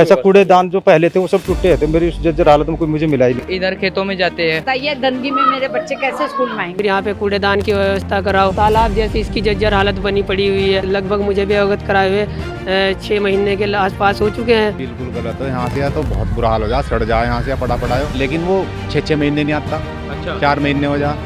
ऐसा कूड़ेदान जो पहले थे वो सब टूटे थे, मेरी उस जर्जर हालत में कोई मुझे मिला ही नहीं। इधर खेतों में जाते हैं। ये गंदगी में मेरे बच्चे कैसे स्कूल में आएंगे। यहाँ पे कूड़ेदान की व्यवस्था कराओ। तालाब जैसी इसकी जर्जर हालत बनी पड़ी हुई है। लगभग मुझे भी अवगत कराए हुए 6 महीने के आसपास हो चुके हैं। बिल्कुल गलत है। यहाँ से तो बहुत बुरा हाल हो जाए, सड़ जाए यहाँ से पड़ा है, लेकिन वो 6 महीने नहीं आता। अच्छा 4 महीने हो जा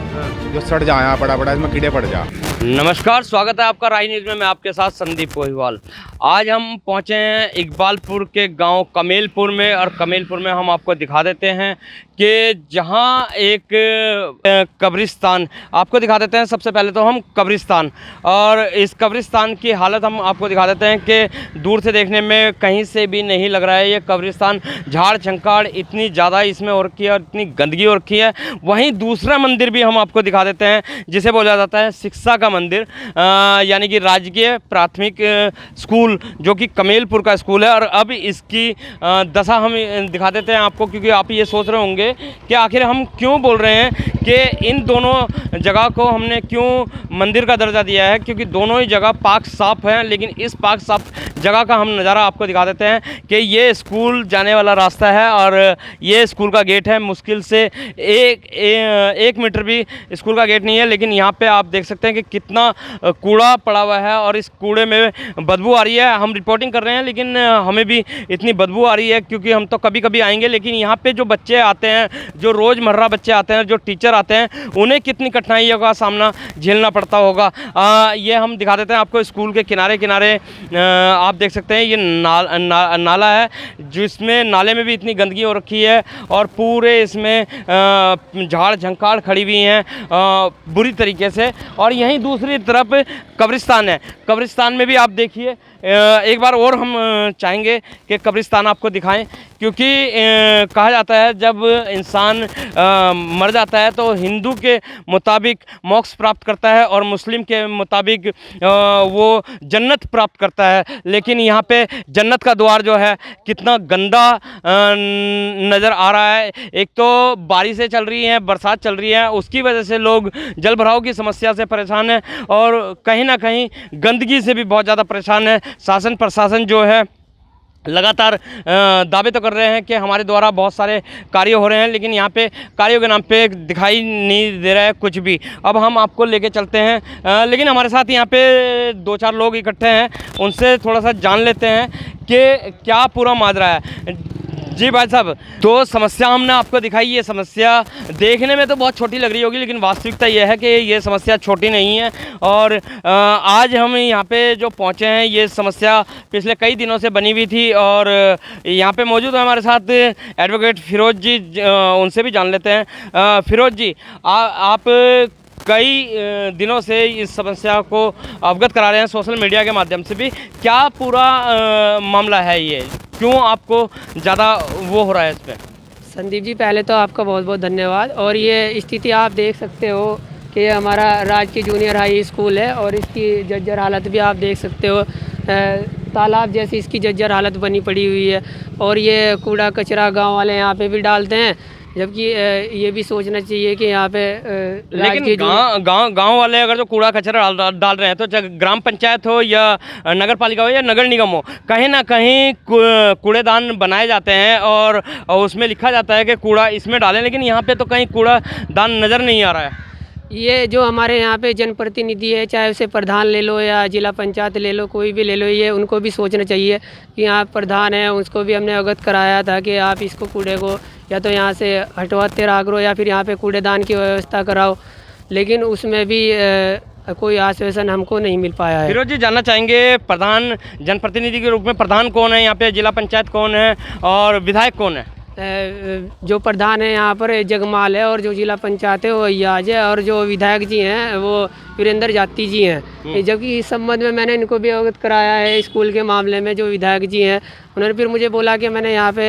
जो सड़ जाए यहाँ पड़ा इसमें कीड़े पड़ जा। नमस्कार, स्वागत है आपका राय न्यूज़ में। मैं आपके साथ संदीप कोहिवाल। आज हम पहुंचे हैं इकबालपुर के गांव कमेलपुर में, और कमेलपुर में हम आपको दिखा देते हैं कि जहां एक कब्रिस्तान आपको दिखा देते हैं। सबसे पहले तो हम कब्रिस्तान, और इस कब्रिस्तान की हालत हम आपको दिखा देते हैं कि दूर से देखने में कहीं से भी नहीं लग रहा है ये कब्रिस्तान। झाड़ झंकाड़ इतनी ज़्यादा इसमें हो रखी है और इतनी गंदगी हो रखी है। वहीं दूसरा मंदिर भी हम आपको दिखा देते हैं जिसे बोला जाता है शिक्षा का मंदिर, यानी कि राजकीय प्राथमिक स्कूल, जो कि कमेलपुर का स्कूल है। और अब इसकी दशा हम दिखा देते हैं आपको, क्योंकि आप ये सोच रहे होंगे कि आखिर हम क्यों बोल रहे हैं कि इन दोनों जगह को हमने क्यों मंदिर का दर्जा दिया है, क्योंकि दोनों ही जगह पाक साफ हैं। लेकिन इस पाक साफ जगह का हम नज़ारा आपको दिखा देते हैं कि ये स्कूल जाने वाला रास्ता है, और ये स्कूल का गेट है। मुश्किल से एक मीटर भी स्कूल का गेट नहीं है, लेकिन यहाँ पे आप देख सकते हैं कि कितना कूड़ा पड़ा हुआ है, और इस कूड़े में बदबू आ रही है। हम रिपोर्टिंग कर रहे हैं, लेकिन हमें भी इतनी बदबू आ रही है, क्योंकि हम तो कभी कभी आएंगे, लेकिन यहाँ पे जो बच्चे आते हैं, जो रोज़मर्रा बच्चे आते हैं, जो टीचर आते हैं, उन्हें कितनी कठिनाइयों का सामना झेलना पड़ता होगा। ये हम दिखा देते हैं आपको। स्कूल के किनारे किनारे आप देख सकते हैं ये नाला है, जिसमें नाले में भी इतनी गंदगी हो रखी है, और पूरे इसमें झाड़ झंकाड़ खड़ी हुई हैं बुरी तरीके से। और यहीं दूसरी तरफ कब्रिस्तान है। कब्रिस्तान में भी आप देखिए, एक बार और हम चाहेंगे कि कब्रिस्तान आपको दिखाएं, क्योंकि कहा जाता है जब इंसान मर जाता है तो हिंदू के मुताबिक मोक्ष प्राप्त करता है, और मुस्लिम के मुताबिक वो जन्नत प्राप्त करता है। लेकिन यहाँ पे जन्नत का द्वार जो है कितना गंदा नज़र आ रहा है। एक तो बारिशें चल रही हैं, बरसात चल रही है, उसकी वजह से लोग जल भराव की समस्या से परेशान हैं, और कहीं ना कहीं गंदगी से भी बहुत ज़्यादा परेशान है। शासन प्रशासन जो है लगातार दावे तो कर रहे हैं कि हमारे द्वारा बहुत सारे कार्य हो रहे हैं, लेकिन यहाँ पे कार्यों के नाम पे दिखाई नहीं दे रहा है कुछ भी। अब हम आपको लेके चलते हैं, लेकिन हमारे साथ यहाँ पे 2-4 लोग इकट्ठे हैं, उनसे थोड़ा सा जान लेते हैं कि क्या पूरा माजरा है। जी भाई साहब, तो समस्या हमने आपको दिखाई। ये समस्या देखने में तो बहुत छोटी लग रही होगी, लेकिन वास्तविकता ये है कि ये समस्या छोटी नहीं है। और आज हम यहाँ पे जो पहुँचे हैं, ये समस्या पिछले कई दिनों से बनी हुई थी, और यहाँ पे मौजूद है हमारे साथ एडवोकेट फिरोज जी, उनसे भी जान लेते हैं। फिरोज जी, आप कई दिनों से इस समस्या को अवगत करा रहे हैं सोशल मीडिया के माध्यम से भी। क्या पूरा मामला है, ये क्यों आपको ज़्यादा वो हो रहा है इस पर? संदीप जी, पहले तो आपका बहुत बहुत धन्यवाद। और ये स्थिति आप देख सकते हो कि हमारा राजकीय जूनियर हाई स्कूल है, और इसकी जर्जर हालत भी आप देख सकते हो। तालाब जैसी इसकी जर्जर हालत बनी पड़ी हुई है, और ये कूड़ा कचरा गांव वाले यहाँ पे भी डालते हैं, जबकि ये भी सोचना चाहिए कि यहाँ पे लेकिन गांव वाले अगर जो कूड़ा कचरा डाल रहे हैं, तो चाहे ग्राम पंचायत हो या नगर पालिका हो या नगर निगम हो, कहीं ना कहीं कूड़ेदान बनाए जाते हैं, और उसमें लिखा जाता है कि कूड़ा इसमें डालें, लेकिन यहाँ पे तो कहीं कूड़ादान नज़र नहीं आ रहा है। ये जो हमारे यहाँ पे जनप्रतिनिधि है, चाहे उसे प्रधान ले लो या जिला पंचायत ले लो, कोई भी ले लो, ये उनको भी सोचना चाहिए कि यहाँ प्रधान है, उसको भी हमने अवगत कराया था कि आप इसको कूड़े को या तो यहाँ से हटवाते रहा करो, या फिर यहाँ पे कूड़ेदान की व्यवस्था कराओ, लेकिन उसमें भी कोई आश्वासन हमको नहीं मिल पाया है। फिरोज जी, जानना चाहेंगे प्रधान, जनप्रतिनिधि के रूप में प्रधान कौन है यहाँ पे, जिला पंचायत कौन है, और विधायक कौन है? जो प्रधान है यहाँ पर जगमाल है, और जो जिला पंचायत है वो अय्याज है, और जो विधायक जी हैं वो वीरेंद्र जाती जी हैं। जबकि इस संबंध में मैंने इनको भी अवगत कराया है स्कूल के मामले में। जो विधायक जी हैं उन्होंने फिर मुझे बोला कि मैंने यहाँ पे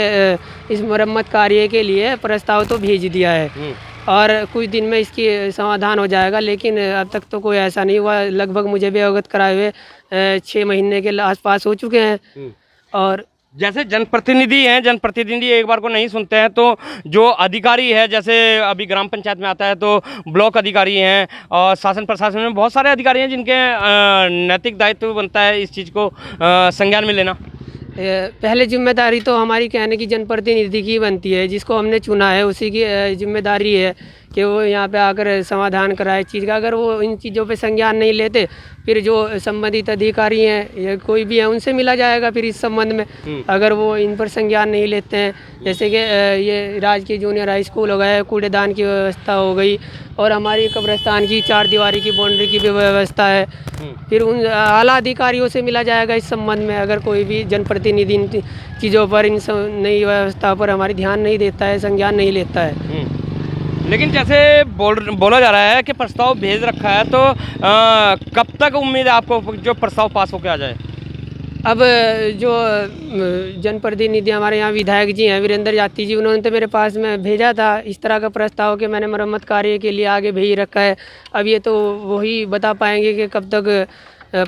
इस मरम्मत कार्य के लिए प्रस्ताव तो भेज दिया है, और कुछ दिन में इसकी समाधान हो जाएगा, लेकिन अब तक तो कोई ऐसा नहीं हुआ। लगभग मुझे भी अवगत कराए हुए 6 महीने के आसपास हो चुके हैं। और जैसे जनप्रतिनिधि हैं, जनप्रतिनिधि एक बार को नहीं सुनते हैं, तो जो अधिकारी है, जैसे अभी ग्राम पंचायत में आता है तो ब्लॉक अधिकारी हैं, और शासन प्रशासन में बहुत सारे अधिकारी हैं जिनके नैतिक दायित्व बनता है इस चीज़ को संज्ञान में लेना। पहले जिम्मेदारी तो हमारी कहने की जनप्रतिनिधि की बनती है, जिसको हमने चुना है उसी की जिम्मेदारी है कि वो यहाँ पे आकर समाधान कराए चीज़ का। अगर वो इन चीज़ों पे संज्ञान नहीं लेते, फिर जो संबंधित अधिकारी हैं या कोई भी है उनसे मिला जाएगा फिर इस संबंध में। अगर वो इन पर संज्ञान नहीं लेते हैं, जैसे कि ये राजकीय जूनियर हाई स्कूल हो गया, कूड़ेदान की व्यवस्था हो गई, और हमारी कब्रिस्तान की 4 दीवारी की बाउंड्री की भी व्यवस्था है, फिर उन आला अधिकारियों से मिला जाएगा इस संबंध में। अगर कोई भी जनप्रतिनिधि इन चीज़ों पर, इन नई व्यवस्था पर हमारी ध्यान नहीं देता है, संज्ञान नहीं लेता है। लेकिन जैसे बोला जा रहा है कि प्रस्ताव भेज रखा है, तो कब तक उम्मीद है आपको जो प्रस्ताव पास होकर आ जाए? अब जो जनप्रतिनिधि हमारे यहाँ विधायक जी हैं, वीरेंद्र जाती जी, उन्होंने तो मेरे पास में भेजा था इस तरह का प्रस्ताव कि मैंने मरम्मत कार्य के लिए आगे भेज रखा है। अब ये तो वही बता पाएंगे कि कब तक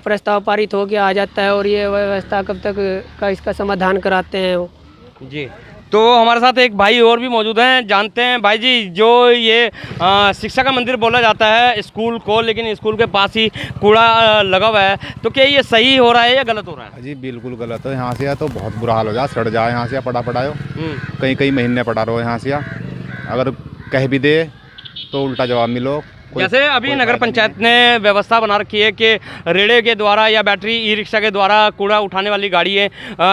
प्रस्ताव पारित होकर आ जाता है और ये व्यवस्था कब तक का इसका समाधान कराते हैं वो। जी, तो हमारे साथ एक भाई और भी मौजूद हैं, जानते हैं भाई जी, जो ये शिक्षा का मंदिर बोला जाता है स्कूल को, लेकिन स्कूल के पास ही कूड़ा लगा हुआ है, तो क्या ये सही हो रहा है या गलत हो रहा है? जी बिल्कुल गलत है। यहाँ से तो बहुत बुरा हाल हो जाए, सड़ जाए यहाँ से पड़ा पड़ायो, कई महीने पड़ा रहो यहाँ से। अगर कह भी दे तो उल्टा जवाब मिलो। जैसे अभी नगर पंचायत ने व्यवस्था बना रखी है कि रेड़े के द्वारा या बैटरी ई रिक्शा के द्वारा कूड़ा उठाने वाली गाड़ी है,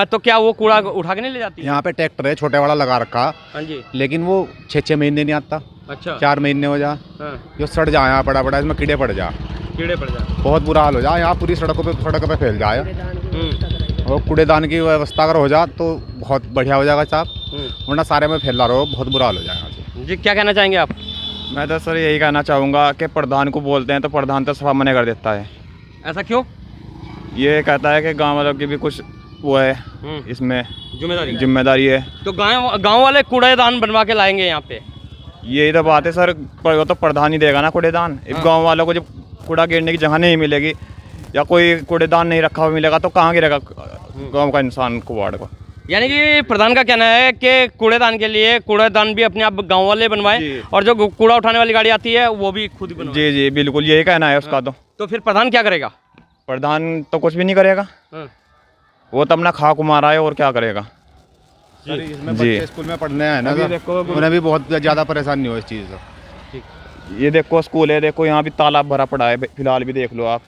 तो क्या वो कूड़ा उठा के नहीं ले जाती? यहाँ पे ट्रैक्टर है छोटे वाला लगा रखा। हाँ जी। लेकिन वो 6 महीने नहीं आता। अच्छा। 4 महीने हो जा। हाँ। जो सड़ जाए यहाँ पड़ा इसमें कीड़े पड़ जा, बहुत बुरा हाल हो जाए। यहाँ पूरी सड़कों पे फैल जाए। और कूड़ेदान की व्यवस्था अगर हो जा तो बहुत बढ़िया हो जाएगा साहब, वरना सारे में फैला रहो, बहुत बुरा हाल हो जाएगा। जी, क्या कहना चाहेंगे आप? मैं तो सर यही कहना चाहूँगा कि प्रधान को बोलते हैं तो प्रधान तो सफा मना कर देता है। ऐसा क्यों? ये कहता है कि गांव वालों की भी कुछ वो है, इसमें जिम्मेदारी है। तो गांव वाले कूड़ेदान बनवा के लाएंगे यहाँ पे? यही तो बात है सर, वो तो प्रधान ही देगा ना कूड़ेदान। गांव वालों को जब कूड़ा गिरने की जगह नहीं मिलेगी या कोई कूड़ेदान नहीं रखा हुआ मिलेगा तो कहाँ गिरेगा गाँव का इंसान को, वार्ड को। यानी कि प्रधान का कहना है कि कूड़ेदान के लिए कूड़ेदान भी अपने आप गांव वाले बनवाए, और जो कूड़ा उठाने वाली गाड़ी आती है वो भी खुद ही बनवाए। जी जी बिल्कुल यही कहना है उसका। तो फिर प्रधान क्या करेगा? प्रधान तो कुछ भी नहीं करेगा, वो तो अपना खाक मारा है और क्या करेगा। इसमें बच्चे स्कूल में पढ़ने आए ना, उन्हें भी बहुत ज़्यादा परेशानी हो इस चीज़ से। ये देखो स्कूल है, देखो यहाँ भी तालाब भरा पड़ा है, फिलहाल भी देख लो आप।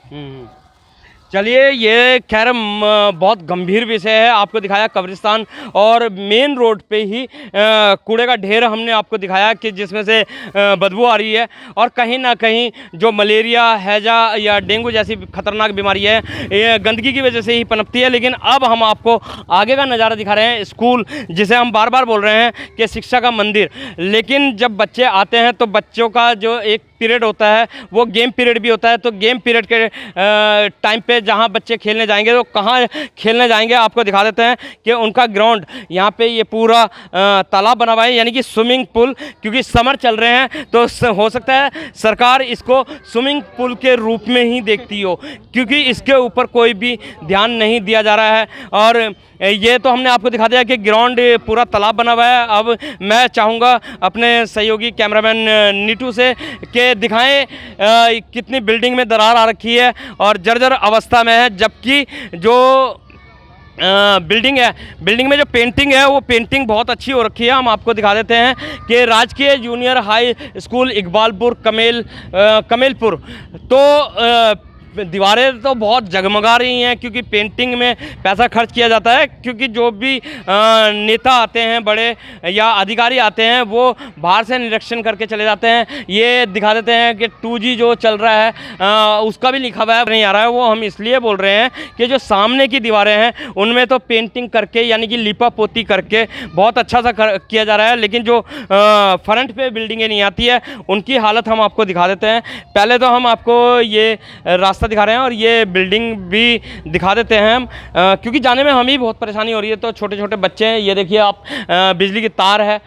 चलिए, ये खैर बहुत गंभीर विषय है। आपको दिखाया कब्रिस्तान और मेन रोड पे ही कूड़े का ढेर हमने आपको दिखाया कि जिसमें से बदबू आ रही है, और कहीं ना कहीं जो मलेरिया, हैजा या डेंगू जैसी खतरनाक बीमारी है ये गंदगी की वजह से ही पनपती है। लेकिन अब हम आपको आगे का नज़ारा दिखा रहे हैं, स्कूल जिसे हम बार बार बोल रहे हैं कि शिक्षा का मंदिर। लेकिन जब बच्चे आते हैं तो बच्चों का जो एक पीरियड होता है वो गेम पीरियड भी होता है। तो गेम पीरियड के टाइम पे जहाँ बच्चे खेलने जाएंगे तो कहाँ खेलने जाएंगे आपको दिखा देते हैं कि उनका ग्राउंड यहाँ पे ये पूरा तालाब बना हुआ है, यानी कि स्विमिंग पूल। क्योंकि समर चल रहे हैं तो हो सकता है सरकार इसको स्विमिंग पूल के रूप में ही देखती हो, क्योंकि इसके ऊपर कोई भी ध्यान नहीं दिया जा रहा है। और ये तो हमने आपको दिखा दिया कि ग्राउंड पूरा तालाब बना हुआ है। अब मैं चाहूँगा अपने सहयोगी कैमरामैन नीटू से कि दिखाएं कितनी बिल्डिंग में दरार आ रखी है और जर्जर अवस्था में है, जबकि जो बिल्डिंग है, बिल्डिंग में जो पेंटिंग है वो पेंटिंग बहुत अच्छी हो रखी है। हम आपको दिखा देते हैं कि राजकीय junior high school Iqbalpur Kamelpur, तो दीवारें तो बहुत जगमगा रही हैं क्योंकि पेंटिंग में पैसा खर्च किया जाता है। क्योंकि जो भी नेता आते हैं, बड़े या अधिकारी आते हैं, वो बाहर से निरीक्षण करके चले जाते हैं। ये दिखा देते हैं कि 2G जो चल रहा है उसका भी लिखा हुआ है, नहीं आ रहा है। वो हम इसलिए बोल रहे हैं कि जो सामने की दीवारें हैं उनमें तो पेंटिंग करके यानी कि लिपा पोती करके बहुत अच्छा सा किया जा रहा है, लेकिन जो फ्रंट पे बिल्डिंगें नहीं आती है उनकी हालत हम आपको दिखा देते हैं। पहले तो हम आपको ये रास्ता दिखा रहे हैं और ये बिल्डिंग भी दिखा देते हैं हम, क्योंकि जाने में हमें बहुत परेशानी हो रही है। तो छोटे छोटे बच्चे हैं, ये देखिए आप, बिजली की तार है,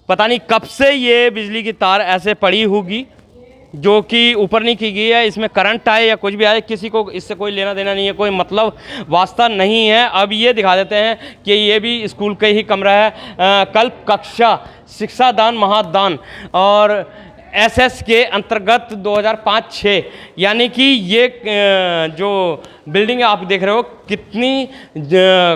पता नहीं कब से ये बिजली की तार ऐसे पड़ी होगी जो कि ऊपर नहीं की गई है। इसमें करंट आए या कुछ भी आए, किसी को इससे कोई लेना देना नहीं है, कोई मतलब वास्ता नहीं है। अब ये दिखा देते हैं कि ये भी स्कूल का ही कमरा है, कल्प कक्षा शिक्षा दान महादान और SS के अंतर्गत 2005-06, यानी कि ये जो बिल्डिंग आप देख रहे हो कितनी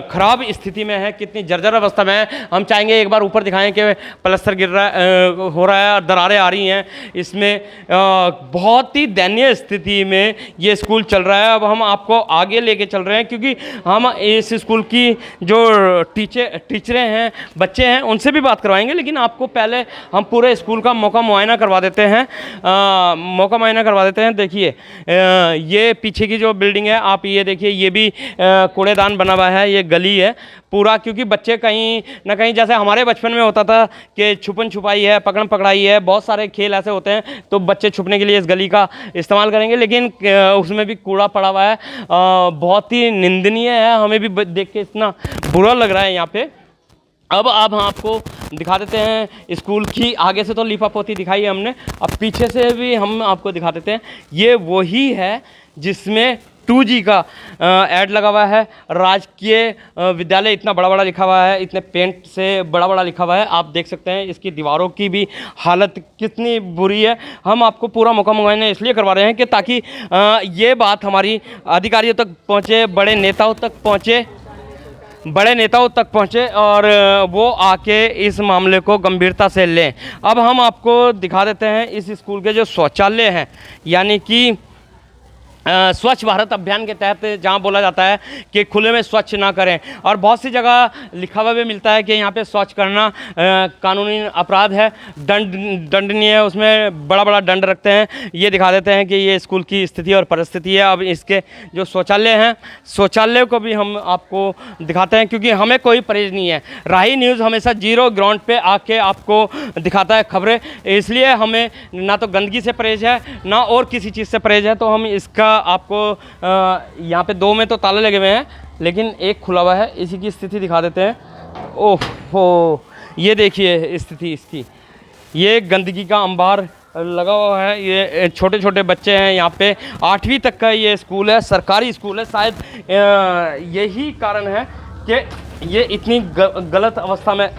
खराब स्थिति में है, कितनी जर्जर अवस्था में है। हम चाहेंगे एक बार ऊपर दिखाएं कि प्लास्टर गिर रहा है, हो रहा है और दरारें आ रही हैं। इसमें बहुत ही दयनीय स्थिति में ये स्कूल चल रहा है। अब हम आपको आगे लेके चल रहे हैं क्योंकि हम इस स्कूल की जो टीचरें हैं, बच्चे हैं, उनसे भी बात करवाएंगे, लेकिन आपको पहले हम पूरे स्कूल का मौका मुआयना करवा देते हैं। देखिए ये पीछे की जो बिल्डिंग है, आप ये देखिए, ये भी कूड़ेदान बना हुआ है, ये गली है पूरा, क्योंकि बच्चे कहीं ना कहीं, जैसे हमारे बचपन में होता था कि छुपन छुपाई है, पकड़म पकड़ाई है, बहुत सारे खेल ऐसे होते हैं, तो बच्चे छुपने के लिए इस गली का इस्तेमाल करेंगे, लेकिन उसमें भी कूड़ा पड़ा हुआ है। बहुत ही निंदनीय है, हमें भी देख के इतना बुरा लग रहा है यहाँ पे। अब हम आपको दिखा देते हैं स्कूल की, आगे से तो लिपापोती दिखाई है हमने, अब पीछे से भी हम आपको दिखा देते हैं। ये वही है जिसमें 2G का ऐड लगा हुआ है। राजकीय विद्यालय इतना बड़ा बड़ा लिखा हुआ है, इतने पेंट से बड़ा बड़ा लिखा हुआ है। आप देख सकते हैं इसकी दीवारों की भी हालत कितनी बुरी है। हम आपको पूरा मौका मुआयना इसलिए करवा रहे हैं कि ताकि ये बात हमारी अधिकारियों तक पहुँचे, बड़े नेताओं तक पहुँचे और वो आके इस मामले को गंभीरता से लें। अब हम आपको दिखा देते हैं इस स्कूल के जो शौचालय हैं, यानी कि स्वच्छ भारत अभियान के तहत जहाँ बोला जाता है कि खुले में स्वच्छ ना करें, और बहुत सी जगह लिखा हुआ भी मिलता है कि यहाँ पे शौच करना कानूनी अपराध है, दंडनीय है, उसमें बड़ा बड़ा दंड रखते हैं। ये दिखा देते हैं कि ये स्कूल की स्थिति और परिस्थिति है। अब इसके जो शौचालय हैं, शौचालय को भी हम आपको दिखाते हैं, क्योंकि हमें कोई परहेज नहीं है। राही न्यूज़ हमेशा जीरो ग्राउंड पे आके आपको दिखाता है खबरें, इसलिए हमें ना तो गंदगी से परहेज है, ना और किसी चीज़ से परहेज है। तो हम इसका आपको यहाँ पे 2 में तो ताले लगे हुए हैं, लेकिन एक खुला हुआ है, इसी की स्थिति दिखा देते हैं। ओहो, ये देखिए स्थिति इसकी, ये गंदगी का अंबार लगा हुआ है। ये छोटे छोटे बच्चे हैं यहाँ पे, 8वीं तक का ये स्कूल है, सरकारी स्कूल है। शायद यही कारण है कि ये इतनी गलत अवस्था में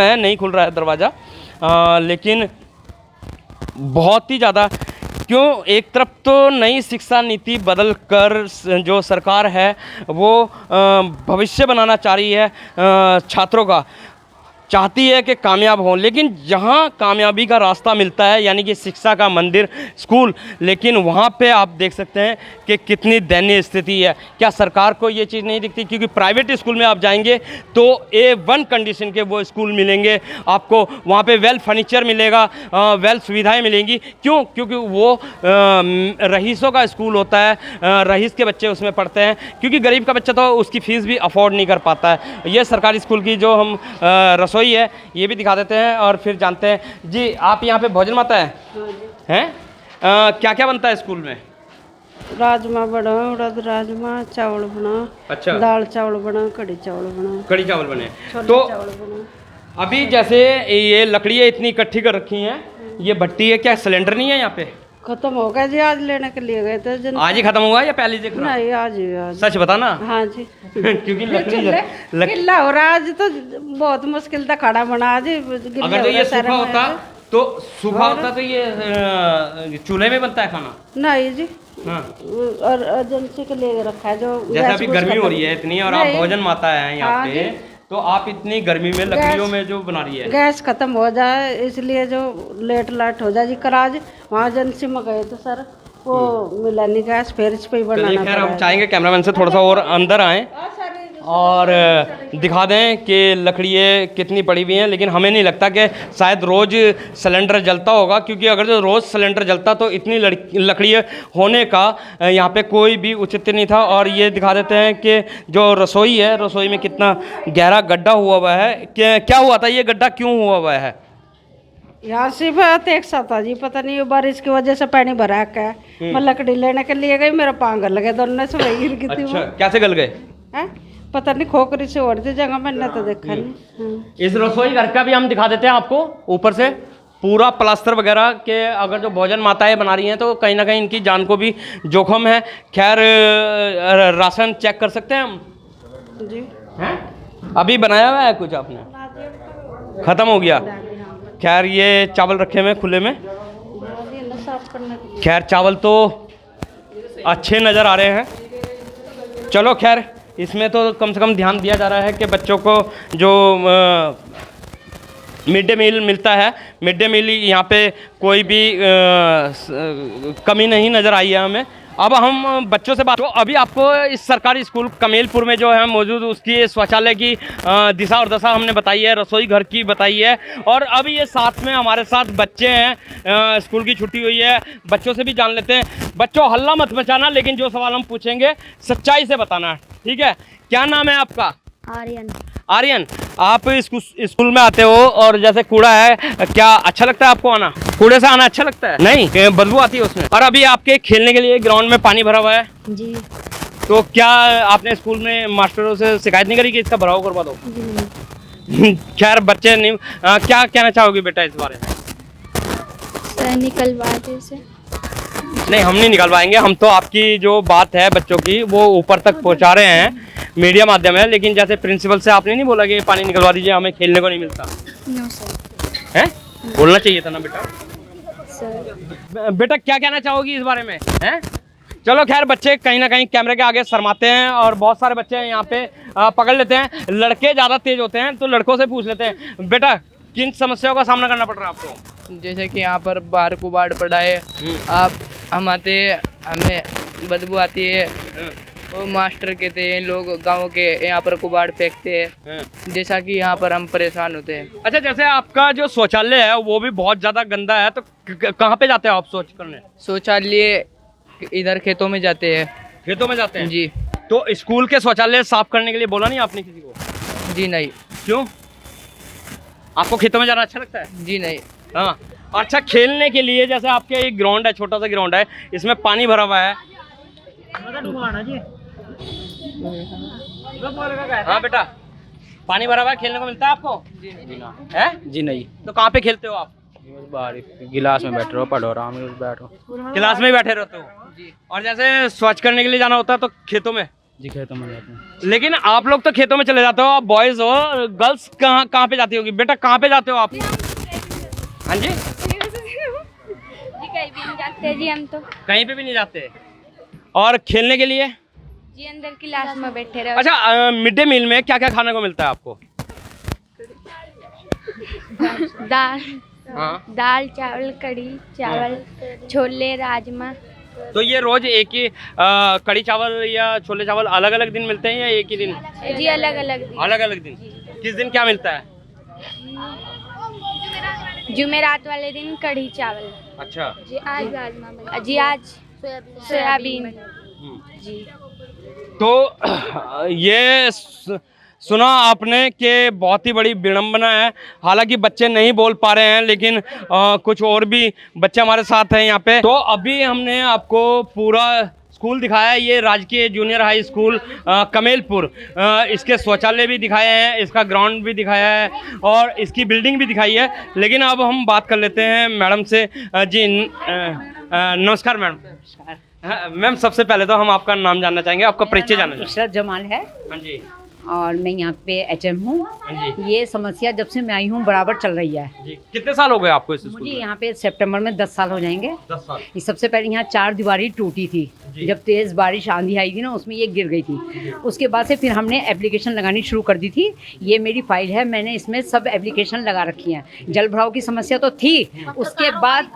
है, नहीं खुल रहा है दरवाज़ा। लेकिन बहुत ही ज़्यादा, क्यों, एक तरफ तो नई शिक्षा नीति बदल कर जो सरकार है वो भविष्य बनाना चाह रही है, छात्रों का चाहती है कि कामयाब हों, लेकिन जहां कामयाबी का रास्ता मिलता है, यानी कि शिक्षा का मंदिर स्कूल, लेकिन वहां पे आप देख सकते हैं कि कितनी दयनीय स्थिति है। क्या सरकार को ये चीज़ नहीं दिखती? क्योंकि प्राइवेट स्कूल में आप जाएंगे तो A1 कंडीशन के वो स्कूल मिलेंगे आपको, वहाँ पे वेल फर्नीचर मिलेगा, वेल सुविधाएँ मिलेंगी। क्यों? क्योंकि वो रईसों का स्कूल होता है, रईस के बच्चे उसमें पढ़ते हैं, क्योंकि गरीब का बच्चा तो उसकी फ़ीस भी अफोर्ड नहीं कर पाता है। ये सरकारी स्कूल की जो हम रसोई है, ये भी दिखा देते हैं और फिर जानते हैं। जी, आप यहाँ पे भोजन माता हैं? क्या क्या बनता है स्कूल में? राजमा बना, उड़द राजमा, चावल बना, अच्छा, दाल चावल बना, कड़ी चावल बने, तो अभी जैसे ये लकड़ियाँ इतनी इकट्ठी कर रखी हैं, ये भट्टी है, क्या सिलेंडर नहीं है यहाँ पे? खत्म हो गया जी, आज लेने के लिए गए थे। आज ही खत्म हुआ या पहले से खत्म? नहीं, आज। सच बताना। हाँ जी। क्योंकि लकड़ी गिल्ला हो रहा, आज तो बहुत मुश्किल था खड़ा बना। आज अगर तो ये सूखा होता तो ये चूल्हे में बनता है खाना? नहीं जी। हाँ। और एजेंसी के लिए रखा है, जो जैसे अभी गर्मी हो रही है इतनी, और आप भोजन माता है यहाँ पे, तो आप इतनी गर्मी में लकड़ियों में जो बना रही है। गैस खत्म हो जाए इसलिए जो लेट हो जाए जी। कर आज वहाँ एजेंसी में गए तो सर वो मिला नहीं गैस, फिर इस पे ही बनाना। खैर, हम चाहेंगे कैमरामैन से थोड़ा सा और अंदर आएँ और दिखा दें कि लकड़ियाँ कितनी पड़ी हुई हैं, लेकिन हमें नहीं लगता कि शायद रोज़ सिलेंडर जलता होगा, क्योंकि अगर जो रोज़ सिलेंडर जलता तो इतनी लकड़ियाँ होने का यहाँ पे कोई भी औचित्य नहीं था। और ये दिखा देते हैं कि जो रसोई है, रसोई में कितना गहरा गड्ढा हुआ है। क्या हुआ था, ये गड्ढा क्यों हुआ है? यहाँ सिर्फ एक साथ था जी, पता नहीं बारिश की वजह से पानी भरा है। मैं लकड़ी लेने के लिए गई, मेरा पाँव गल गया, दोनों से वही गिर गई थी। अच्छा, कैसे गल गए? पता नहीं, खोखरी से ओढ़ दी जगह, मैंने तो देखा नहीं। इस रसोई घर का भी हम दिखा देते हैं आपको ऊपर से, पूरा प्लास्टर वगैरह के। अगर जो भोजन माताएं बना रही हैं तो कहीं ना कहीं इनकी जान को भी जोखम है। खैर, राशन चेक कर सकते हैं हम जी? हैं? अभी बनाया हुआ है कुछ आपने? ख़त्म हो गया। खैर, ये चावल रखे हुए खुले में। खैर, चावल तो अच्छे नज़र आ रहे हैं। चलो खैर, इसमें तो कम से कम ध्यान दिया जा रहा है कि बच्चों को जो मिड डे मील मिलता है, मिड डे मील यहाँ पे कोई भी कमी नहीं नज़र आई है हमें। अब हम बच्चों से बात, तो अभी आपको इस सरकारी स्कूल कमेलपुर में जो है मौजूद उसकी शौचालय की दिशा और दशा हमने बताई है, रसोई घर की बताई है, और अब ये साथ में हमारे साथ बच्चे हैं, स्कूल की छुट्टी हुई है, बच्चों से भी जान लेते हैं। बच्चों हल्ला मत मचाना, लेकिन जो सवाल हम पूछेंगे सच्चाई से बताना, ठीक है? क्या नाम है आपका? आर्यन। आर्यन, आप स्कूल में आते हो और जैसे कूड़ा है, क्या अच्छा लगता है आपको आना? कूड़े से आना अच्छा लगता है? नहीं, बदबू आती है उसमें। और अभी आपके खेलने के लिए ग्राउंड में पानी भरा हुआ है जी। तो क्या आपने स्कूल में मास्टरों से शिकायत नहीं करी कि इसका भराव करवा दो? खैर बच्चे नहीं, क्या कहना चाहोगे बेटा इस बारे में? सर निकलवा दे से। नहीं, हम नहीं निकलवाएंगे, हम तो आपकी जो बात है बच्चों की वो ऊपर तक पहुंचा रहे हैं, मीडिया माध्यम है। लेकिन जैसे प्रिंसिपल से आपने नहीं बोला कि पानी निकलवा दीजिए, हमें खेलने को नहीं मिलता नो सर। है? बोलना चाहिए था ना बेटा। सर बेटा क्या कहना चाहोगी इस बारे में, हैं? चलो खैर, बच्चे कहीं ना कहीं कैमरे के आगे शर्माते हैं और बहुत सारे बच्चे यहाँ पे पकड़ लेते हैं। लड़के ज़्यादा तेज होते हैं तो लड़कों से पूछ लेते हैं, बेटा किन समस्याओं का सामना करना पड़ रहा है आपको? जैसे कि यहाँ पर बाहर कुबाड़ पड़ा है, आप हमें बदबू आती है, वो मास्टर कहते हैं लोग गांव के यहाँ पर कुबाड़ फेंकते हैं, जैसा कि यहाँ पर हम परेशान होते हैं। अच्छा, जैसे आपका जो शौचालय है वो भी बहुत ज़्यादा गंदा है, तो कहाँ पे जाते हो आप शौच करने? शौचालय इधर खेतों में जाते हैं। खेतों में जाते हैं जी। तो स्कूल के शौचालय साफ करने के लिए बोला नहीं आपने किसी को? जी नहीं। क्यों? आपको खेतों में जाना अच्छा लगता है? जी नहीं। हाँ, अच्छा, खेलने के लिए जैसे आपके एक ग्राउंड है, छोटा सा ग्राउंड है, इसमें पानी भरा हुआ है। हाँ बेटा, पानी भरा हुआ है, खेलने को मिलता है आपको? जी नहीं। है? जी नहीं। तो कहाँ पे खेलते हो आप? बाहर गिलास में बैठ रहे हो, पढ़ो आराम से बैठो। क्लास में ही बैठे रहते हो जी। और जैसे स्वच्छ करने के लिए जाना होता है तो खेतों में? जी खेतों में जाते हैं। लेकिन आप लोग तो खेतों में चले जाते हो, आप बॉयज हो, गर्ल्स कहाँ पे जाती होगी? बेटा कहाँ पे जाते हो आप? हाँ जी, कहीं भी नहीं जाते जी हम तो। कहीं पे भी नहीं जाते। और खेलने के लिए? जी अंदर क्लास में बैठे रहो। अच्छा, मिड डे मील में क्या क्या खाने को मिलता है आपको? दाल, हाँ। दाल चावल, कढ़ी चावल, छोले राजमा। तो ये रोज एक ही कढ़ी चावल या छोले चावल अलग अलग दिन मिलते हैं या एक ही दिन? जी अलग अलग। अलग अलग दिन। किस दिन क्या मिलता है? जुमेरात वाले दिन कढ़ी चावल। अच्छा जी आज राजमा। जी आज सोयाबीन। जी। तो ये सुना आपने कि बहुत ही बड़ी विडंबना है। हालांकि बच्चे नहीं बोल पा रहे हैं, लेकिन कुछ और भी बच्चे हमारे साथ हैं यहाँ पे। तो अभी हमने आपको पूरा स्कूल दिखाया है, ये राजकीय जूनियर हाई स्कूल कमेलपुर। इसके शौचालय भी दिखाए हैं, इसका ग्राउंड भी दिखाया है और इसकी बिल्डिंग भी दिखाई है। लेकिन अब हम बात कर लेते हैं मैडम से। जी नमस्कार मैडम। मैम, सबसे पहले तो हम आपका नाम जानना चाहेंगे, आपका परिचय जानना चाहेंगे। इशरत जमाल है हाँ जी। और मैं यहाँ पे एचएम हूँ। हाँ जी। ये समस्या जब से मैं आई हूँ बराबर चल रही है। जी, कितने साल हो गए आपको इस स्कूल मुझे में? यहाँ पे सितंबर में 10 साल हो जाएंगे। 10 साल। ये सबसे पहले यहाँ 4 दीवारी टूटी थी, जब तेज़ बारिश आंधी आई थी ना, उसमें ये गिर गई थी। उसके बाद से फिर हमने एप्लीकेशन लगानी शुरू कर दी थी। ये मेरी फाइल है, मैंने इसमें सब एप्लीकेशन लगा रखी हैं। जल भराव की समस्या तो थी, उसके बाद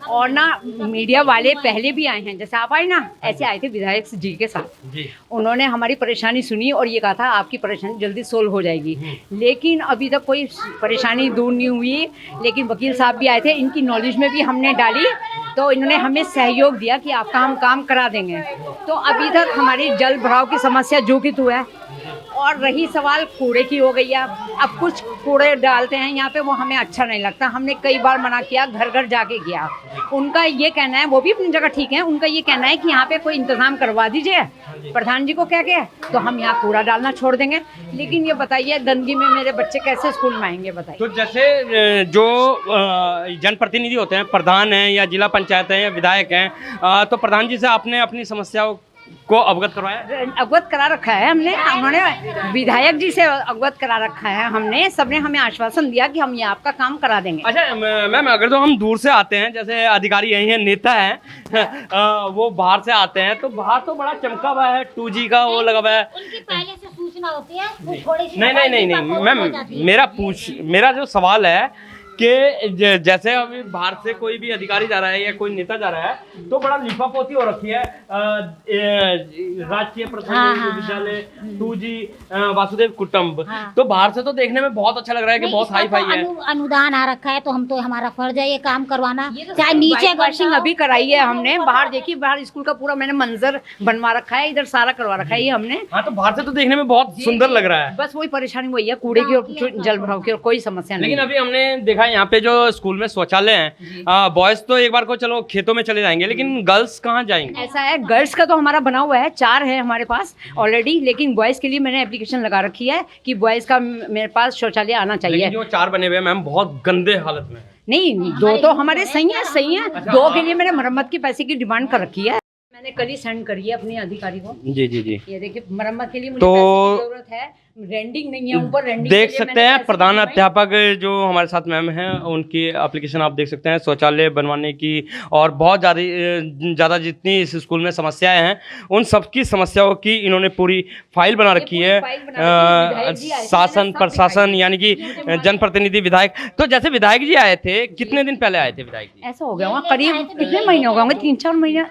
और ना मीडिया वाले पहले भी आए हैं, जैसे आप आए ना, ऐसे आए थे विधायक जी के साथ। उन्होंने हमारी परेशानी सुनी और ये कहा था आपकी परेशानी जल्दी सोल्व हो जाएगी। लेकिन अभी तक कोई परेशानी दूर नहीं हुई। लेकिन वकील साहब भी आए थे, इनकी नॉलेज में भी हमने डाली, तो इन्होंने हमें सहयोग दिया कि आपका हम काम करा देंगे। तो अभी तक हमारी जल भराव की समस्या जो कि तो है। और रही सवाल कूड़े की, हो गई है। अब कुछ कूड़े डालते हैं यहाँ पे, वो हमें अच्छा नहीं लगता। हमने कई बार मना किया, घर घर जाके किया। उनका ये कहना है, वो भी अपनी जगह ठीक है, उनका ये कहना है कि यहाँ पे कोई इंतजाम करवा दीजिए प्रधान जी को कह के, तो हम यहाँ कूड़ा डालना छोड़ देंगे। लेकिन ये बताइए, गंदगी में मेरे बच्चे कैसे स्कूल में आएंगे बताइए। तो जैसे जो जनप्रतिनिधि होते हैं, प्रधान हैं या जिला पंचायत हैं या विधायक हैं, तो प्रधान जी से आपने अपनी समस्याओं को अवगत करवाया? अवगत करा रखा है हमने, विधायक जी से अवगत करा रखा है हमने। सबने हमें आश्वासन दिया कि हम ये आपका काम करा देंगे। अच्छा मैम, अगर तो हम दूर से आते हैं, जैसे अधिकारी यही है, नेता हैं, वो बाहर से आते हैं, तो बाहर तो बड़ा चमका हुआ है, 2G का वो लगा हुआ है। उनकी पहले से सूचना होती है, वो थोड़ी सी नहीं मैम, मेरा जो सवाल है कि जैसे अभी बाहर से कोई भी अधिकारी जा रहा है या कोई नेता जा रहा है, तो बड़ा लिफापोती हो रखी है, राजकीय प्राथमिक विद्यालय 2G वासुदेव कुटुंब। तो बाहर से तो देखने में बहुत अच्छा लग रहा है कि बहुत हाई फाई है। अनुदान आ रखा है, तो हम तो हमारा फर्ज है ये काम करवाना, चाहे नीचे वॉशिंग अभी कराई है हमने। बाहर देखिए, बाहर स्कूल का पूरा मैंने मंजर बनवा रखा है, इधर सारा करवा रखा है ये हमने। हाँ, तो बाहर से तो देखने में बहुत सुंदर लग रहा है। बस वही परेशानी वही है, कूड़े की और जल भराव की और कोई समस्या नहीं। लेकिन अभी हमने देखा यहाँ पे जो स्कूल में शौचालय हैं, बॉयज तो एक बार को चलो खेतों में चले जाएंगे, लेकिन गर्ल्स कहाँ जाएंगे? ऐसा है, गर्ल्स का तो हमारा बना हुआ है, 4 है हमारे पास ऑलरेडी, लेकिन बॉयज के लिए मैंने एप्लीकेशन लगा रखी है कि बॉयज का मेरे पास शौचालय आना चाहिए। लेकिन जो 4 बने हुए हैं मैम, बहुत गंदे हालत में। नहीं, 2 तो हमारे सही है। 2 के लिए मैंने मरम्मत के पैसे की डिमांड कर रखी है, मैंने कल ही सेंड करी है अपने अधिकारी को। जी। ये देखिए, मरम्मत के लिए मुझे तो पैसे की जरूरत है, रेंडिंग नहीं है ऊपर, रेंडिंग देख सकते हैं प्रधान अध्यापक जो हमारे साथ मैम हैं, उनकी एप्लीकेशन आप देख सकते हैं शौचालय बनवाने की, और बहुत ज़्यादा जितनी इस स्कूल में समस्याएं हैं, उन सबकी समस्याओं की इन्होंने पूरी फाइल बना रखी है। शासन प्रशासन यानी कि जनप्रतिनिधि विधायक। तो जैसे विधायक जी आए थे, कितने दिन पहले आए थे विधायक जी? ऐसा हो गया होगा, करीब कितने महीने हो गए? 3-4 महीने।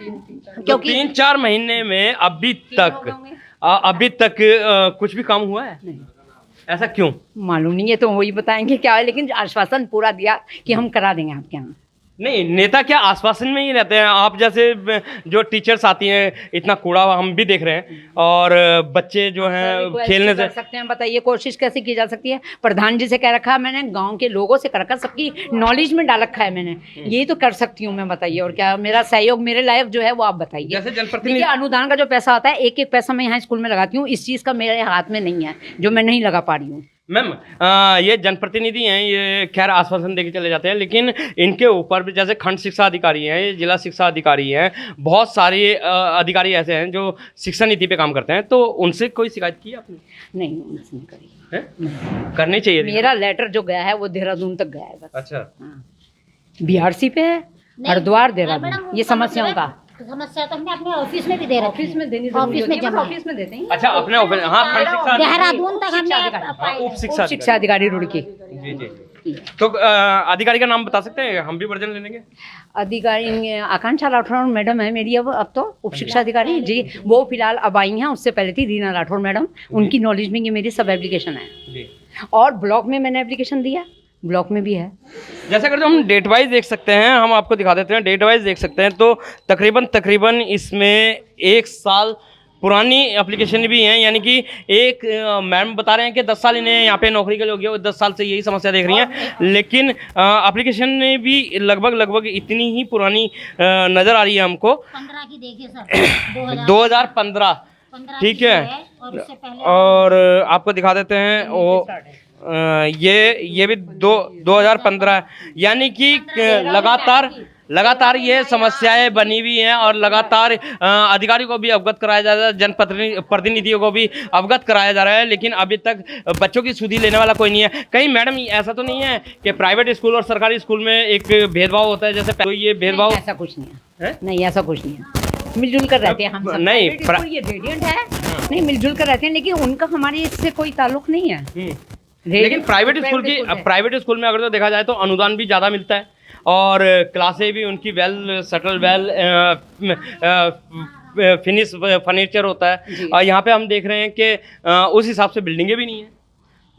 क्योंकि 3-4 महीने में अभी तक कुछ भी काम हुआ है? नहीं। ऐसा क्यों? मालूम नहीं है, तो वही बताएंगे क्या है, लेकिन आश्वासन पूरा दिया कि हम करा देंगे आपके यहाँ। नहीं, नेता क्या आश्वासन में ही रहते हैं? आप जैसे जो टीचर्स आती हैं, इतना कूड़ा हम भी देख रहे हैं, और बच्चे जो हैं खेलने से सकते हैं। बताइए कोशिश कैसे की जा सकती है? प्रधान जी से कह रखा है मैंने, गांव के लोगों से कर रखा, सबकी नॉलेज में डाल रखा है मैंने, यही तो कर सकती हूँ मैं। बताइए और क्या मेरा सहयोग, मेरे लायक जो है वो आप बताइए। जैसे जनप्रतिनिधि अनुदान का जो पैसा आता है, एक पैसा मैं यहाँ स्कूल में लगाती हूँ, इस चीज़ का मेरे हाथ में नहीं है, जो मैं नहीं लगा पा रही हूँ। मैम, ये जनप्रतिनिधि हैं, ये खैर आश्वासन देके चले जाते हैं, लेकिन इनके ऊपर भी जैसे खंड शिक्षा अधिकारी हैं, ये जिला शिक्षा अधिकारी हैं, बहुत सारे अधिकारी ऐसे हैं जो शिक्षा नीति पे काम करते हैं, तो उनसे कोई शिकायत की आपने? नहीं, उनसे नहीं करी है? करनी चाहिए। मेरा लेटर जो गया है वो देहरादून तक गया है बस। अच्छा। BRC पे है, हरिद्वार, देहरादून, ये समस्याओं का समस्या तो हमने अपने ऑफिस में भी दे रखी है। ऑफिस में देनी, ऑफिस में जमा, ऑफिस में देते हैं। अच्छा, अपने हाँ, देहरादून तक हमने उप शिक्षा अधिकारी रुड़की। जी। तो अधिकारी का नाम बता सकते हैं, हम भी वर्जन ले लेंगे। अधिकारी आकांक्षा राठौर मैडम है मेरी, अब तो उप शिक्षा अधिकारी जी, वो फिलहाल अब आई हैं, उससे पहले थी रीना राठौर मैडम, उनकी नॉलेज में ये मेरी सब एप्लीकेशन है। और ब्लॉक में मैंने एप्लीकेशन दिया, ब्लॉक में भी है। जैसे अगर हम डेट वाइज देख सकते हैं, हम आपको दिखा देते हैं, डेट वाइज देख सकते हैं, तो तकरीबन इसमें 1 साल पुरानी एप्लीकेशन भी हैं, यानी कि एक मैम बता रहे हैं कि 10 साल इन्हें यहाँ पे नौकरी के लिए हो गया, 10 साल से यही समस्या देख रही हैं, लेकिन एप्लीकेशन में भी लगभग इतनी ही पुरानी नज़र आ रही है हमको। 15 की देखिए सर, 2015, ठीक है। और आपको दिखा देते हैं वो ये भी 2015, यानी कि लगातार ये समस्याएं बनी हुई हैं, और लगातार अधिकारी को भी अवगत कराया जा रहा है, जनप्रतिनिधियों को भी अवगत कराया जा रहा है, लेकिन अभी तक बच्चों की सुधी लेने वाला कोई नहीं है। कहीं मैडम ऐसा तो नहीं है कि प्राइवेट स्कूल और सरकारी स्कूल में एक भेदभाव होता है, जैसे तो ये भेदभाव? ऐसा कुछ नहीं है, नहीं ऐसा कुछ नहीं है, मिलजुल कर रहते हैं हम सब। नहीं, ये रेडियंट है, नहीं मिलजुल कर रहते हैं, लेकिन उनका हमारे इससे कोई ताल्लुक नहीं है। लेकिन प्राइवेट स्कूल में अगर तो देखा जाए तो अनुदान भी ज़्यादा मिलता है, और क्लासें भी उनकी well settle, well finish furniture होता है, और यहाँ पे हम देख रहे हैं कि उस हिसाब से बिल्डिंगें भी नहीं है।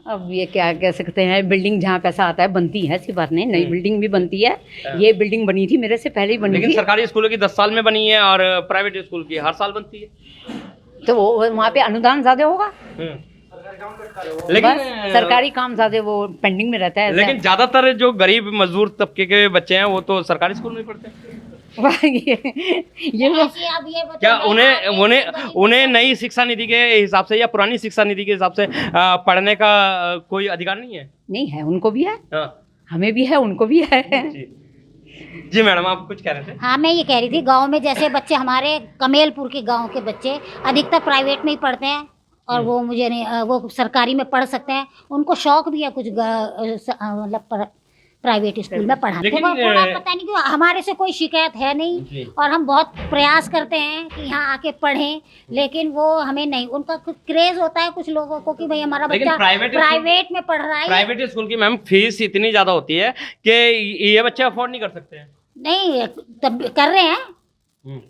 अब ये क्या कह सकते हैं, बिल्डिंग जहाँ पैसा आता है बनती है, ऐसी बात नहीं, नई बिल्डिंग भी बनती है। ये बिल्डिंग बनी थी मेरे से पहले ही बनी थी, लेकिन सरकारी स्कूलों की 10 साल में बनी है, और प्राइवेट स्कूल की हर साल बनती है, तो वहाँ पे अनुदान ज़्यादा होगा, लेकिन सरकारी काम ज्यादा वो पेंडिंग में रहता है। लेकिन ज्यादातर जो गरीब मजदूर तबके के बच्चे हैं वो तो सरकारी स्कूल में पढ़ते हैं। ये क्या उन्हें नई शिक्षा नीति के हिसाब से या पुरानी शिक्षा नीति के हिसाब से पढ़ने का कोई अधिकार नहीं है? नहीं है, उनको भी है, हमें भी है, उनको भी है। जी मैडम, आप कुछ कह रहे थे? हाँ, मैं ये कह रही थी, गांव में जैसे बच्चे हमारे कमेलपुर के गांव के बच्चे अधिकतर प्राइवेट में ही पढ़ते हैं और वो मुझे नहीं, वो सरकारी में पढ़ सकते हैं। उनको शौक भी है कुछ मतलब प्राइवेट स्कूल में पढ़ाने लेकिन, का। थोड़ा पता नहीं क्यों हमारे से कोई शिकायत है नहीं और हम बहुत प्रयास करते हैं कि यहाँ आके पढ़ें, लेकिन वो हमें नहीं, उनका कुछ क्रेज होता है कुछ लोगों को कि भाई हमारा बच्चा प्राइवेट में पढ़ रहा है। प्राइवेट स्कूल की मैम फीस इतनी ज्यादा होती है कि ये बच्चे अफोर्ड नहीं कर सकते हैं। नहीं, तब कर रहे हैं,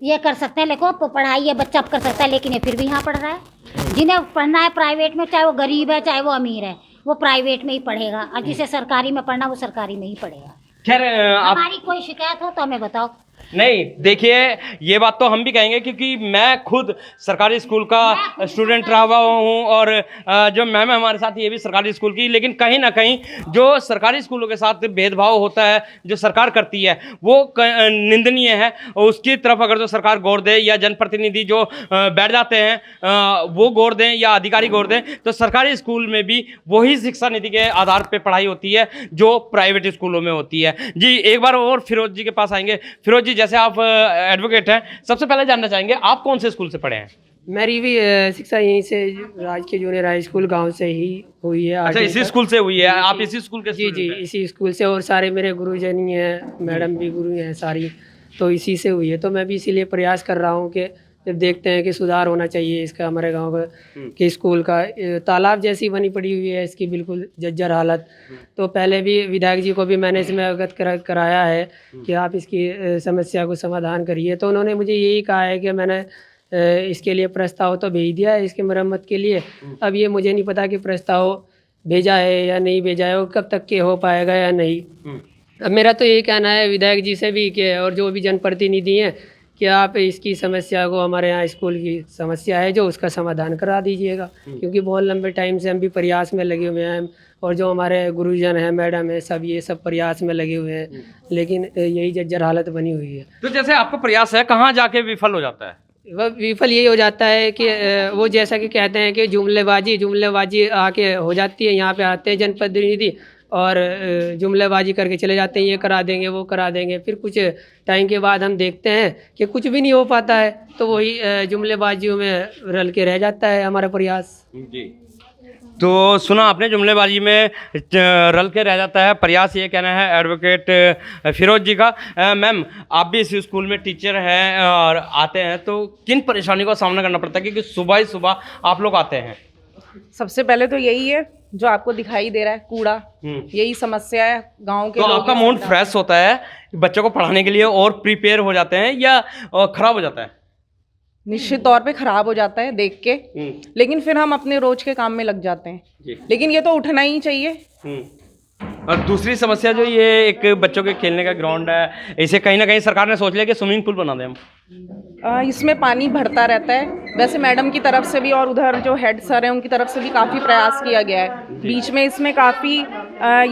ये कर सकते हैं, लेकिन पढ़ाई ये बच्चा कर सकता है, लेकिन ये फिर भी यहाँ पढ़ रहा है। जिन्हें पढ़ना है प्राइवेट में, चाहे वो गरीब है चाहे वो अमीर है, वो प्राइवेट में ही पढ़ेगा, और जिसे सरकारी में पढ़ना वो सरकारी में ही पढ़ेगा। खैर, हमारी कोई शिकायत हो तो हमें बताओ। नहीं, देखिए ये बात तो हम भी कहेंगे क्योंकि मैं खुद सरकारी स्कूल का स्टूडेंट रहा हुआ हूँ और जो मैम है हमारे साथ ये भी सरकारी स्कूल की, लेकिन कहीं ना कहीं जो सरकारी स्कूलों के साथ भेदभाव होता है जो सरकार करती है वो निंदनीय है। उसकी तरफ अगर जो सरकार गौर दे या जनप्रतिनिधि जो बैठ जाते हैं वो गौर दें या अधिकारी गौर दें, तो सरकारी स्कूल में भी वही शिक्षा नीति के आधार पर पढ़ाई होती है जो प्राइवेट स्कूलों में होती है। जी, एक बार और फिरोज जी के पास आएंगे। फिरोज जी, जैसे आप एडवोकेट हैं, सबसे पहले जानना चाहेंगे आप कौन से स्कूल से पढ़े हैं? मेरी भी शिक्षा यहीं से राजकीय जूनियर हाई स्कूल गांव से ही हुई है। अच्छा, इसी स्कूल से हुई है? आप इसी स्कूल के? जी, इसी स्कूल से, और सारे मेरे गुरुजन ही हैं, मैडम भी गुरु हैं सारी, तो इसी से हुई है। तो मैं भी इसीलिए प्रयास कर रहा हूँ कि जब देखते हैं कि सुधार होना चाहिए इसका, हमारे गांव का कि स्कूल का तालाब जैसी बनी पड़ी हुई है इसकी बिल्कुल जर्जर हालत। तो पहले भी विधायक जी को भी मैंने इसमें अवगत कराया है कि आप इसकी समस्या को समाधान करिए। तो उन्होंने मुझे यही कहा है कि मैंने इसके लिए प्रस्ताव तो भेज दिया है इसके मरम्मत के लिए। अब ये मुझे नहीं पता कि प्रस्ताव भेजा है या नहीं भेजा है, वो कब तक के हो पाएगा या नहीं। अब मेरा तो यही कहना है विधायक जी से भी कि और जो भी जनप्रतिनिधि हैं कि आप इसकी समस्या को, हमारे यहाँ स्कूल की समस्या है जो, उसका समाधान करा दीजिएगा, क्योंकि बहुत लंबे टाइम से हम भी प्रयास में लगे हुए हैं और जो हमारे गुरुजन हैं, मैडम है, सब ये सब प्रयास में लगे हुए हैं, लेकिन यही जर्जर हालत बनी हुई है। तो जैसे आपका प्रयास है, कहाँ जाके विफल हो जाता है? वह विफल यही हो जाता है कि वो जैसा कि कहते हैं कि जुमलेबाजी आके हो जाती है। यहाँ पे आते हैं जनप्रतिनिधि और जुमलेबाजी करके चले जाते हैं, ये करा देंगे वो करा देंगे, फिर कुछ टाइम के बाद हम देखते हैं कि कुछ भी नहीं हो पाता है, तो वही जुमलेबाजियों में रल के रह जाता है हमारा प्रयास। जी, तो सुना आपने, जुमलेबाजी में रल के रह जाता है प्रयास, ये कहना है एडवोकेट फिरोज जी का। मैम, आप भी इस स्कूल में टीचर हैं और आते हैं, तो किन परेशानियों का सामना करना पड़ता है क्योंकि सुबह ही सुबह आप लोग आते हैं? सबसे पहले तो यही है जो आपको दिखाई दे रहा है, कूड़ा, यही समस्या है गांव के। तो आपका मूड फ्रेश होता है बच्चों को पढ़ाने के लिए और प्रिपेयर हो जाते हैं या खराब हो जाता है? निश्चित तौर पे खराब हो जाता है देख के, लेकिन फिर हम अपने रोज के काम में लग जाते हैं। लेकिन ये तो उठना ही चाहिए। और दूसरी समस्या जो ये एक बच्चों के खेलने का ग्राउंड है, इसे कहीं ना कहीं सरकार ने सोच लिया कि स्विमिंग पूल बना दें हम। इसमें पानी भरता रहता है। वैसे मैडम की तरफ से भी और उधर जो हेड सर हैं उनकी तरफ से भी काफ़ी प्रयास किया गया है। बीच में इसमें काफ़ी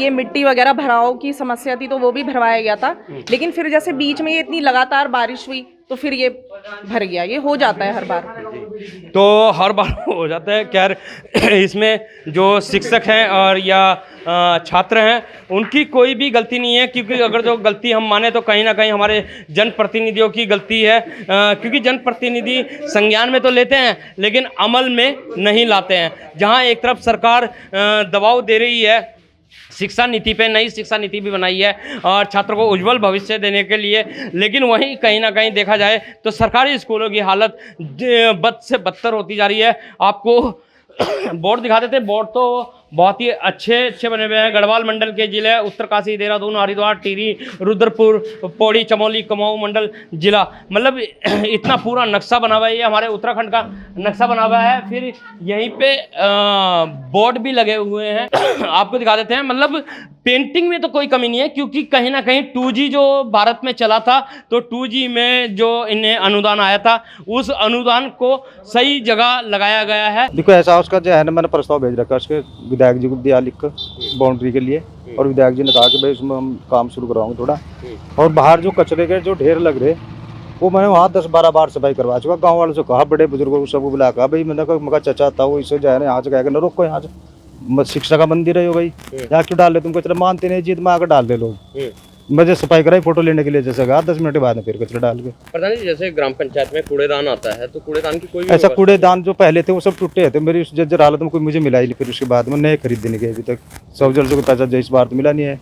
ये मिट्टी वगैरह भराव की समस्या थी तो वो भी भरवाया गया था, लेकिन फिर जैसे बीच में ये इतनी लगातार बारिश हुई तो फिर ये भर गया। ये हो जाता है हर बार, तो हर बार हो जाता है। खैर, इसमें जो शिक्षक हैं और या छात्र हैं उनकी कोई भी गलती नहीं है, क्योंकि अगर जो गलती हम माने तो कहीं ना कहीं हमारे जनप्रतिनिधियों की गलती है, क्योंकि जनप्रतिनिधि संज्ञान में तो लेते हैं लेकिन अमल में नहीं लाते हैं। जहां एक तरफ सरकार दबाव दे रही है शिक्षा नीति पे, नई शिक्षा नीति भी बनाई है और छात्रों को उज्जवल भविष्य देने के लिए, लेकिन वहीं कहीं ना कहीं देखा जाए तो सरकारी स्कूलों की हालत बद से बदतर होती जा रही है। आपको बोर्ड दिखा देते, बोर्ड तो बहुत ही अच्छे बने हुए हैं। गढ़वाल मंडल के जिले उत्तरकाशी, देहरादून, हरिद्वार, टिहरी, रुद्रपुर, पौड़ी, चमोली, कुमाऊं मंडल जिला, मतलब इतना पूरा नक्शा बना हुआ है। ये हमारे उत्तराखंड का नक्शा बना हुआ है। फिर यहीं पे बोर्ड भी लगे हुए हैं आपको दिखा देते हैं। मतलब पेंटिंग में तो कोई कमी नहीं है, क्योंकि कहीं ना कहीं 2G जो भारत में चला था, तो 2G में जो इन्हें अनुदान आया था उस अनुदान को सही जगह लगाया गया है। देखो ऐसा उसका जो है ना, मैंने प्रस्ताव भेज रखा उसके विधायक जी को दिया लिख कर बाउंड्री के लिए, और विधायक जी ने कहा कि भाई इसमें हम काम शुरू करवाएंगे थोड़ा। और बाहर जो कचरे के जो ढेर लग रहे वो मैंने वहाँ 10-12 बार सफाई करवा चुका। गाँव वालों से कहा, बड़े बुजुर्गों को सबको बुला कहा, भाई मैंने कहा चचा था वो इसे जाए ना यहाँ से कहेगा ना रोको, यहाँ से शिक्षा का मंदिर है भाई, यहाँ क्यों डाल ले तुमको, चलो मानते नहीं जीत में आकर डाल दे लोग। मुझे सफाई कराई फोटो लेने के लिए, जैसे कहा 10 मिनट के बाद में फिर कचरा डाल के। प्रधान जी, जैसे ग्राम पंचायत में कूड़ेदान आता है तो कूड़ेदान की कोई भी ऐसा व्यवस्था- कूड़ेदान जो पहले थे वो सब टूटे थे, मेरी उस जर्जर हालत में कोई मुझे मिला ही नहीं, फिर उसके बाद में नए खरीद देने के अभी तक 100 जर्जर को पैसा इस बार तो मिला नहीं है।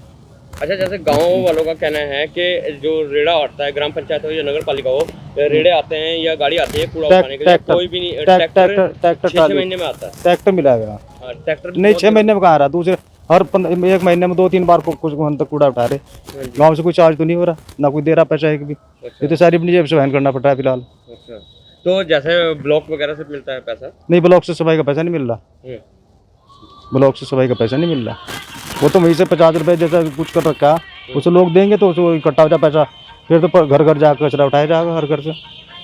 अच्छा, जैसे गांव वालों का कहना है कि जो रेड़ा आता है, ग्राम पंचायत हो या नगर पालिका हो, रेड़े आते हैं या गाड़ी आती है कूड़ा उठाने के लिए, कोई भी नहीं, ट्रैक्टर 6 महीने में आता है। ट्रैक्टर मिला है ट्रैक्टर नहीं, 6 महीने में कहाँ आ रहा, दूसरे हर 1 महीने में 2-3 बार कुछ तक कूड़ा उठा रहे। गाँव से कोई चार्ज तो नहीं हो रहा, ना कोई दे रहा पैसा एक भी। ये तो सारी अपनी जेब से वहन करना पड़ रहा है फिलहाल। अच्छा, तो जैसे ब्लॉक वगैरह से मिलता है पैसा? नहीं, ब्लॉक से सफाई का पैसा नहीं मिल रहा, ब्लॉक से सफाई का पैसा नहीं मिल रहा। वो तो वहीं से 50 रुपये जैसा कुछ कर रखा, उसे लोग देंगे तो उसको इकट्ठा हो जाए पैसा, फिर तो घर घर जाकर कचरा उठाया जाएगा हर घर से।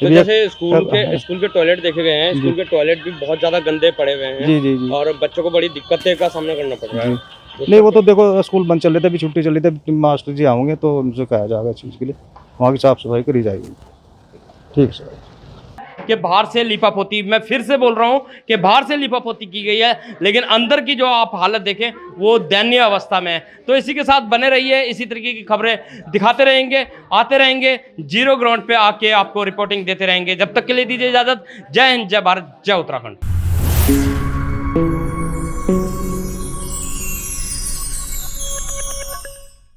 तो जैसे स्कूल के टॉयलेट देखे गए हैं, स्कूल के टॉयलेट भी बहुत ज्यादा गंदे पड़े हुए हैं। जी जी जी। और बच्चों को बड़ी दिक्कतें का सामना करना पड़ रहा है। नहीं, वो तो देखो स्कूल बंद चल रहे थे, अभी छुट्टी चल रही थी, मास्टर जी आएंगे तो उनसे कहा जाएगा इस चीज़ के लिए, वहाँ की साफ सफाई करी जाएगी। ठीक सर। कि बाहर से लिपापोती, मैं फिर से बोल रहा हूं कि बाहर से लिपापोती की गई है, लेकिन अंदर की जो आप हालत देखें वो दयनीय अवस्था में है। तो इसी के साथ बने रहिए, इसी तरीके की खबरें दिखाते रहेंगे, आते रहेंगे, जीरो ग्राउंड पे आके आपको रिपोर्टिंग देते रहेंगे। जब तक के लिए दीजिए इजाजत। जय हिंद, जय भारत, जय उत्तराखंड।